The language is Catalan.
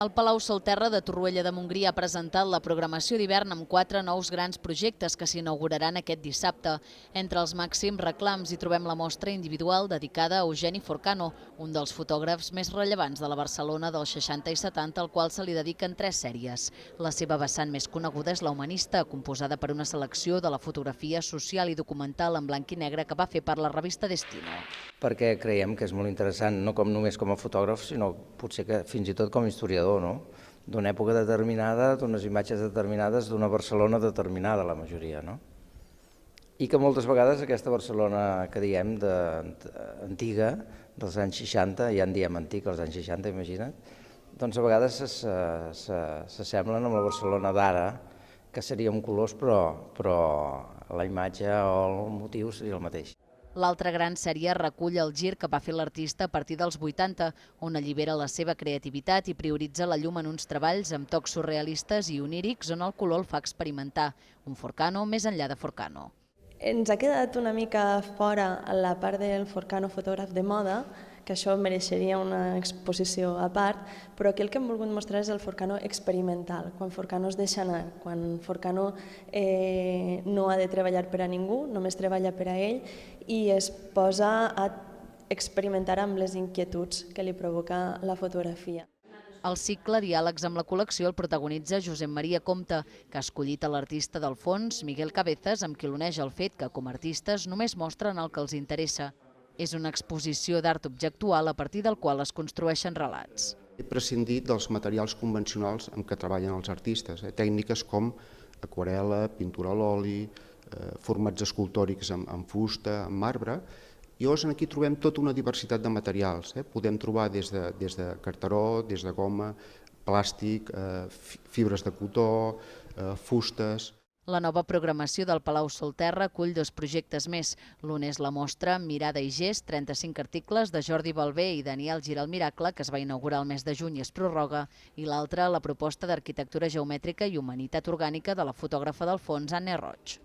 El Palau Solterra de Torroella de Montgrí ha presentat la programació d'hivern amb 4 nous grans projectes que s'inauguraran aquest dissabte. Entre els màxims reclams hi trobem la mostra individual dedicada a Eugeni Forcano, un dels fotògrafs més rellevants de la Barcelona dels 60 i 70, al qual se li dediquen 3 sèries. La seva vessant més coneguda és la humanista, composada per una selecció de la fotografia social i documental en blanc i negre que va fer per la revista Destino. Perquè creiem que és molt interessant, no només com a fotògraf, sinó potser que fins i tot com a historiador, no? D'una època determinada, d'unes imatges determinades, d'una Barcelona determinada, la majoria, no? I que moltes vegades aquesta Barcelona que diem antiga, dels anys 60, ja en diem antic, als anys 60, imagina't, doncs a vegades s'assemblen amb la Barcelona d'ara, que seria amb colors, però la imatge o el motiu seria el mateix. L'altra gran sèrie recull el gir que va fer l'artista a partir dels 80, on allibera la seva creativitat i prioritza la llum en uns treballs amb tocs surrealistes i onírics on el color el fa experimentar. Un Forcano més enllà de Forcano. Ens ha quedat una mica fora la part del Forcano fotògraf de moda, que això mereixeria una exposició a part, però aquí el que hem volgut mostrar és el Forcano experimental, quan Forcano es deixa anar, quan Forcano no ha de treballar per a ningú, només treballa per a ell i es posa a experimentar amb les inquietuds que li provoca la fotografia. El cicle Diàlegs amb la col·lecció el protagonitza Josep Maria Compte, que ha escollit a l'artista del fons, Miguel Cabezas, amb qui l'uneix el fet que, com a artistes, només mostren el que els interessa. És una exposició d'art objectual a partir del qual es construeixen relats. He prescindit dels materials convencionals amb què treballen els artistes, tècniques com aquarel·la, pintura a l'oli, formats escultòrics amb fusta, amb marbre. I llavors aquí trobem tota una diversitat de materials. Podem trobar des de carteró, des de goma, plàstic, fibres de cotó, fustes. La nova programació del Palau Solterra acull 2 projectes més. L'un és la mostra Mirada i gest, 35 articles de Jordi Balbé i Daniel Giral Miracle, que es va inaugurar el mes de juny i es prorroga, i l'altra la proposta d'arquitectura geomètrica i humanitat orgànica de la fotògrafa del fons Anna Roig.